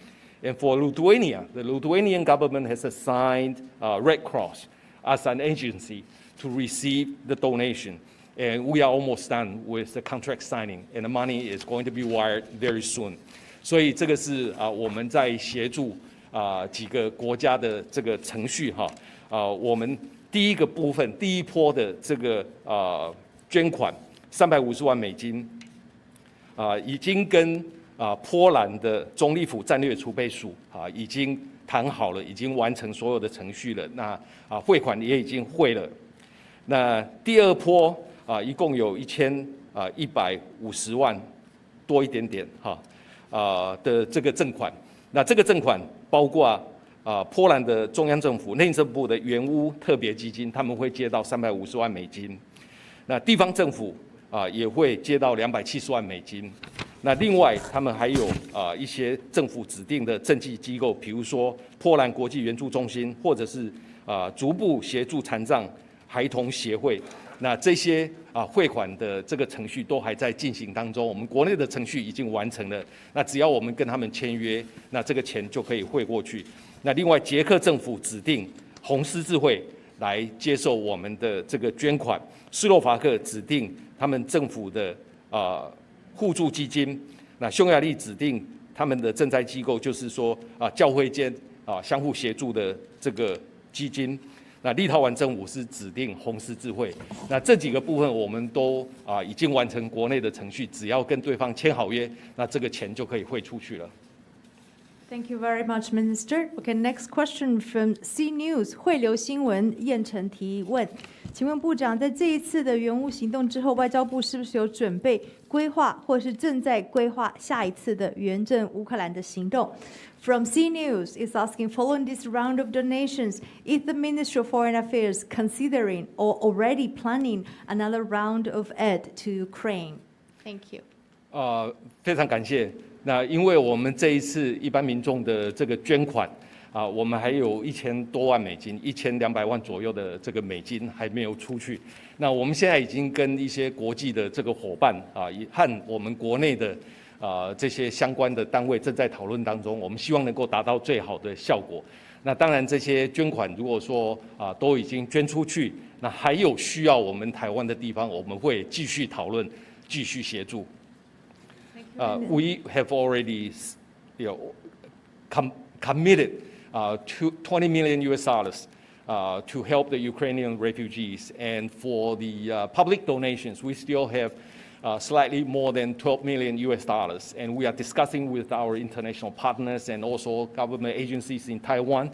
And for Lithuania, the Lithuanian government has assigned Red Cross as an agency to receive the donation. And we are almost done with the contract signing, and the money is going to be wired very soon. 所以这个是我们在协助几个国家的这个程序哈。我们第一个部分第一波的这个捐款350万美金，已经跟波兰的总理府战略储备署已经谈好了，已经完成所有的程序了。那汇款也已经汇了。那第二波一共有1150万多一点点的这个赠款。那这个赠款包括波兰的中央政府内政部的原屋特别基金，他们会接到350万美金。那地方政府也会接到270万美金。那另外，他们还有一些政府指定的政绩机构，比如说波兰国际援助中心，或者是逐步协助残障孩童协会。那这些汇款的这个程序都还在进行当中，我们国内的程序已经完成了。那只要我们跟他们签约，那这个钱就可以汇过去。那另外，捷克政府指定红十字会来接受我们的这个捐款，斯洛伐克指定他们政府的互助基金，那匈牙利指定他们的赈灾机构，就是说教会间相互协助的这个基金。那立陶宛政府是指定红十字会，那这几个部分我们都已经完成国内的程序，只要跟对方签好约，那这个钱就可以汇出去了。Thank you very much, Minister. Okay, next question from C News 汇流新闻燕城提问，请问部长，在这一次的援乌行动之后，外交部是不是有准备规划，或是正在规划下一次的援赈乌克兰的行动？From C News is asking, following this round of donations, is the Ministry of Foreign Affairs considering or already planning another round of aid to Ukraine? Thank you. 非常感谢。那因为我们这一次一般民众的这个捐款我们还有1000多万美金，1200万左右的这个美金还没有出去。那我们现在已经跟一些国际的这个伙伴和我们国内的这些相关的单位正在讨论当中，我们希望能够达到最好的效果。那当然，这些捐款如果说都已经捐出去，那还有需要我们台湾的地方，我们会继续讨论，继续协助。We have already, committed to $20 million to help the Ukrainian refugees, and for the public donations, we still have slightly more than $12 million, and we are discussing with our international partners and also government agencies in Taiwan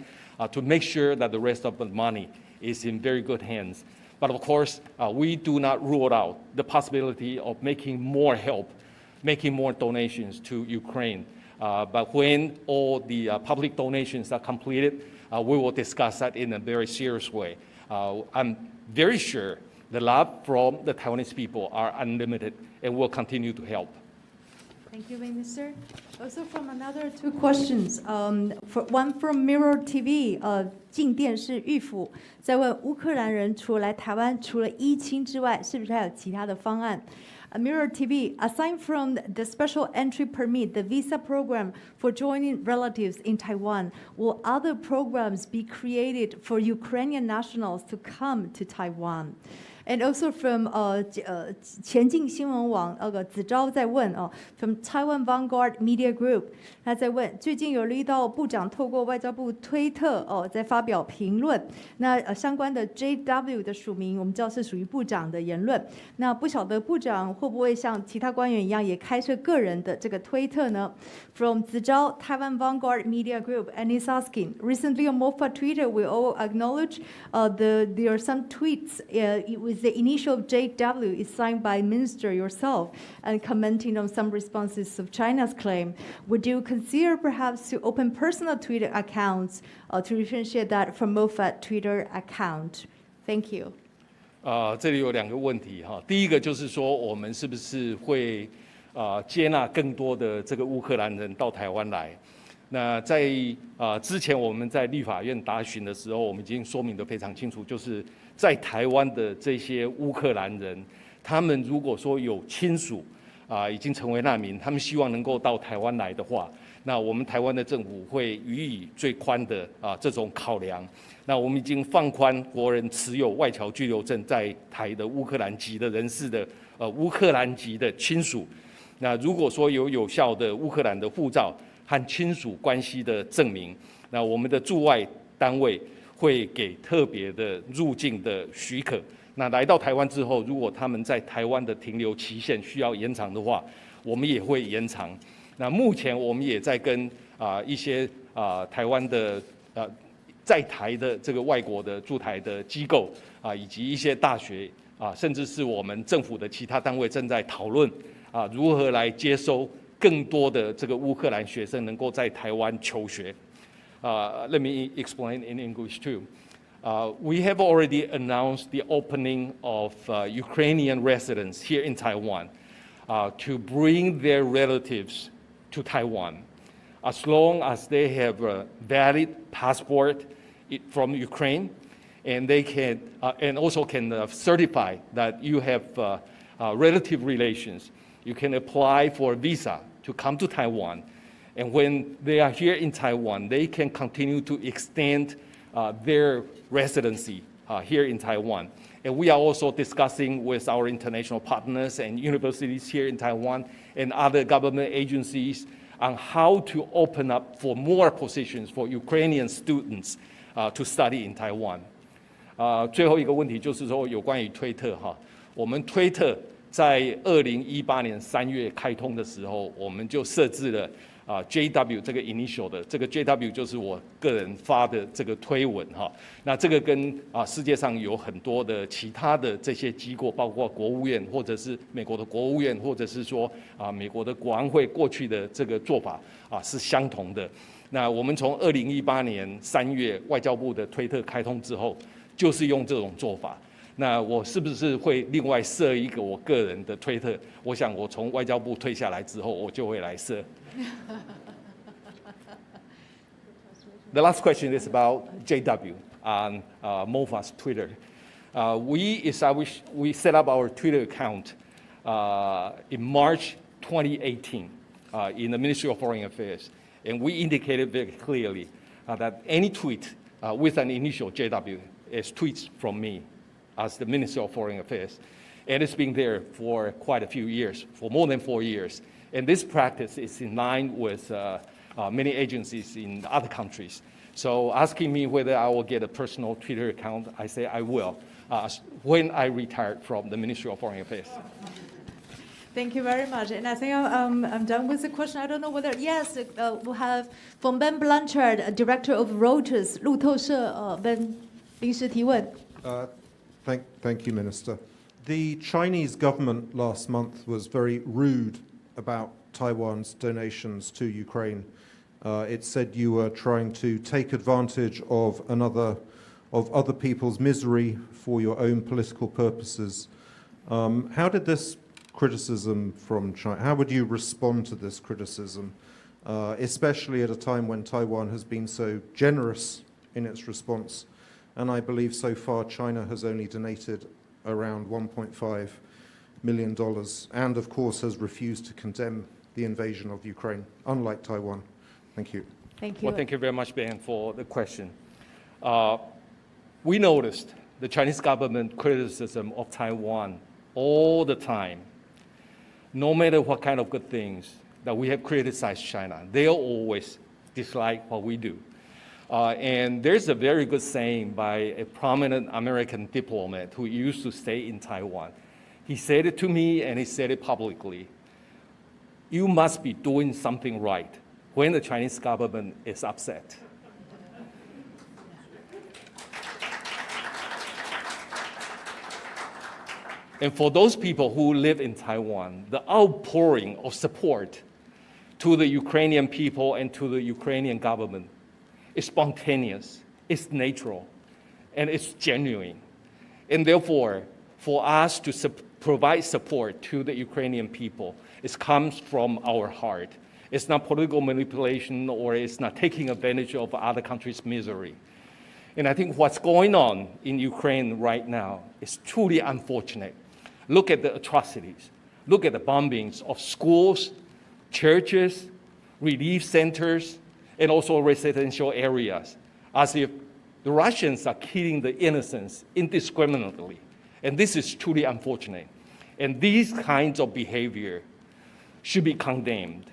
to make sure that the rest of the money is in very good hands. But of course, we do not rule out the possibility of making more help, making more donations to Ukraine. But when all the public donations are completed, we will discuss that in a very serious way. I'm very sure the love from the Taiwanese people are unlimited and will continue to help. Thank you, Minister. Also from another 2 questions. One from Mirror TV, 镜电视玉府在问乌克兰人除了来台湾，除了依亲之外，是不是还有其他的方案？Mirror TV, aside from the special entry permit, the visa program for joining relatives in Taiwan, will other programs be created for Ukrainian nationals to come to Taiwan? And also from 前进新闻网子昭在问from Taiwan Vanguard Media Group， 他在问最近有遇到部长透过外交部推特在发表评论，那相关的 JW 的署名我们知道是属于部长的言论，那不晓得部长会不会像其他官员一样也开设个人的这个推特呢？ From 子昭 Taiwan Vanguard Media Group, and he's asking, recently on Mofa Twitter we all acknowledge there are some tweets with the initial of JW is signed by Minister yourself and commenting on some responses of China's claim. Would you consider perhaps to open personal Twitter accounts to differentiate that from Mofa Twitter account? Thank you. 这里有2个问题第一个就是说，我们是不是会接纳更多的这个乌克兰人到台湾来？那在之前我们在立法院答询的时候，我们已经说明得非常清楚，就是在台湾的这些乌克兰人，他们如果说有亲属已经成为难民，他们希望能够到台湾来的话，那我们台湾的政府会予以最宽的这种考量。那我们已经放宽国人持有外侨居留证在台的乌克兰籍的人士的乌克兰籍的亲属，那如果说有效的乌克兰的护照和亲属关系的证明，那我们的驻外单位会给特别的入境的许可。那来到台湾之后，如果他们在台湾的停留期限需要延长的话，我们也会延长。那目前我们也在跟一些台湾的在台的这个外国的驻台的机构以及一些大学甚至是我们政府的其他单位正在讨论如何来接收更多的这个乌克兰学生能够在台湾求学。Let me explain in English too. We have already announced the opening of Ukrainian residents here in Taiwan to bring their relatives to Taiwan, as long as they have a valid passport from Ukraine and they can and also can certify that you have relative relations. You can apply for a visa to come to Taiwan, and when they are here in Taiwan, they can continue to extend their residency here in Taiwan. And we are also discussing with our international partners and universities here in Taiwan and other government agencies on how to open up for more positions for Ukrainian students to study in Taiwan. 最后一个问题就是说有关于推特哈，我们推特在2018年3月开通的时候，我们就设置了JW 这个 initial 的，这个 JW 就是我个人发的这个推文哈。那这个跟世界上有很多的其他的这些机构，包括国务院或者是美国的国务院，或者是说美国的国安会过去的这个做法是相同的。那我们从2018年3月外交部的推特开通之后，就是用这种做法。那我是不是会另外设一个我个人的推特？我想我从外交部退下来之后，我就会来设。The last question is about JW on MOFA's Twitter. We set up our Twitter account in March 2018 in the Ministry of Foreign Affairs, and we indicated very clearly that any tweet with an initial JW is tweets from me as the Minister of Foreign Affairs, and it's been there for quite a few years, for more than 4 years. And this practice is in line with many agencies in other countries. So asking me whether I will get a personal Twitter account, I say I will, when I retire from the Ministry of Foreign Affairs. Thank you very much. And I think I'm done with the question. I don't know whether, yes, we'll have from Ben Blanchard, Director of Reuters, 路透社, Ben, 临时提问. Thank you, Minister. The Chinese government last month was very rude about Taiwan's donations to Ukraine. It said you were trying to take advantage of other people's misery for your own political purposes. How did this criticism from China, how would you respond to this criticism, especially at a time when Taiwan has been so generous in its response? And I believe so far China has only donated around $1.5 million and of course has refused to condemn the invasion of Ukraine, unlike Taiwan. Thank you. Thank you. Well, thank you very much, Ben, for the question. We noticed the Chinese government criticism of Taiwan all the time. No matter what kind of good things that we have criticized China, they'll always dislike what we do. And there's a very good saying by a prominent American diplomat who used to stay in Taiwan. He said it to me and he said it publicly. You must be doing something right when the Chinese government is upset. And for those people who live in Taiwan, the outpouring of support to the Ukrainian people and to the Ukrainian government is spontaneous, it's natural, and it's genuine. And therefore, for us to provide support to the Ukrainian people, it comes from our heart. It's not political manipulation or it's not taking advantage of other countries' misery. And I think what's going on in Ukraine right now is truly unfortunate. Look at the atrocities. Look at the bombings of schools, churches, relief centers, and also residential areas, as if the Russians are killing the innocents indiscriminately. And this is truly unfortunate. And these kinds of behavior should be condemned,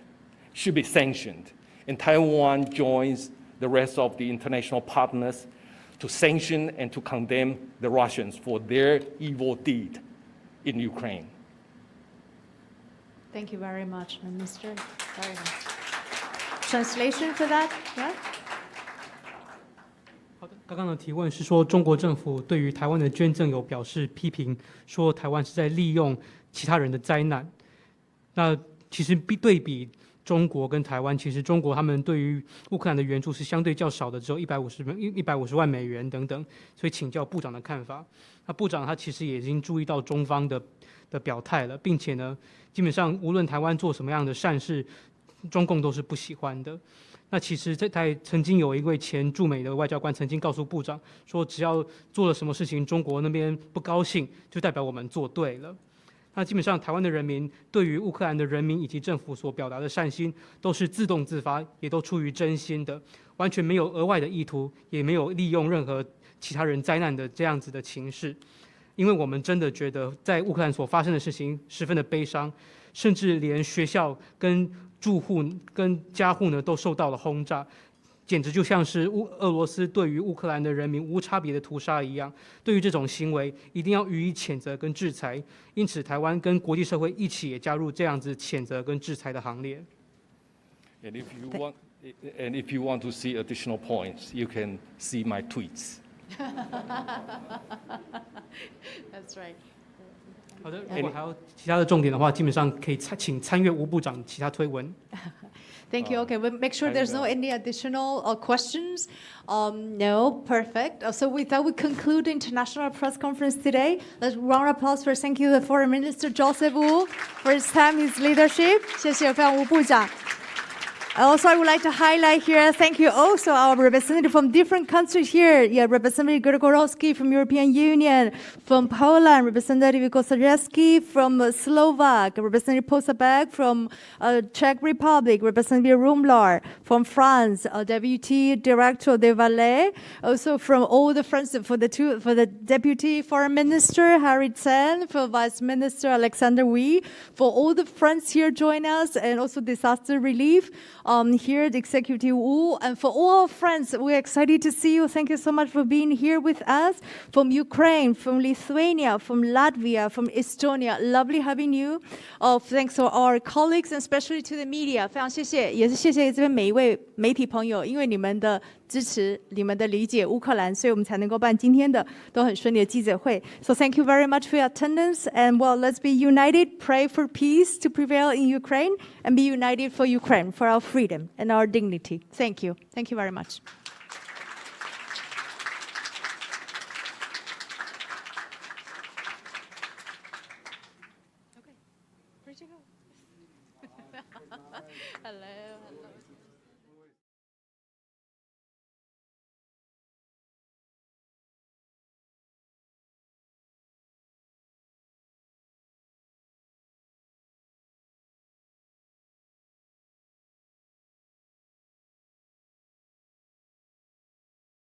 should be sanctioned. And Taiwan joins the rest of the international partners to sanction and to condemn the Russians for their evil deed in Ukraine. Thank you very much, Minister. Very nice. Translation for that? Yeah? 好的，刚刚的提问是说，中国政府对于台湾的捐赠有表示批评，说台湾是在利用其他人的灾难。那其实对比中国跟台湾，其实中国他们对于乌克兰的援助是相对较少的，只有150万美元等等。所以请教部长的看法。那部长他其实也已经注意到中方的表态了，并且呢，基本上无论台湾做什么样的善事，中共都是不喜欢的。那其实在曾经有一位前驻美的外交官曾经告诉部长说，只要做了什么事情，中国那边不高兴，就代表我们做对了。那基本上，台湾的人民对于乌克兰的人民以及政府所表达的善心，都是自动自发，也都出于真心的，完全没有额外的意图，也没有利用任何其他人灾难的这样子的情势。因为我们真的觉得，在乌克兰所发生的事情十分的悲伤，甚至连学校跟住户跟家户呢都受到了轰炸。简直就像是俄罗斯对于乌克兰的人民无差别的屠杀一样。对于这种行为，一定要予以谴责跟制裁。因此，台湾跟国际社会一起也加入这样子谴责跟制裁的行列。And if you want to see additional points, you can see my tweets. That's right. 好的，如果还有其他的重点的话，基本上可以请参阅吴部长其他推文。Thank you. Okay, we'll make sure there's no any additional questions. No, perfect. So with that, we conclude the international press conference today. Let's round of applause for thank you to Foreign Minister Joseph Wu for his time, his leadership. 谢谢非常吴部长。Also, I would like to highlight here, thank you also our representative from different countries here. Yeah, Representative Gregorowski from European Union, from Poland, Representative Kosarzewski from Slovak, Representative Posabek from Czech Republic, Representative Rumlar from France, Deputy Director de Valais, also from all the friends for the Deputy Foreign Minister Harry Chen, for Vice Minister Alexander Wee, for all the friends here join us, and also disaster relief. Here, the Executive Wu, and for all our friends, we're excited to see you. Thank you so much for being here with us. From Ukraine, from Lithuania, from Latvia, from Estonia, lovely having you. Thanks to our colleagues and especially to the media. 非常谢谢，也是谢谢这边每一位媒体朋友，因为你们的支持，你们的理解乌克兰，所以我们才能够办今天的都很顺利的记者会。So thank you very much for your attendance, and well, let's be united, pray for peace to prevail in Ukraine, and be united for Ukraine, for our freedom and our dignity. Thank you. Thank you very much. Okay. Where'd you go? Hello.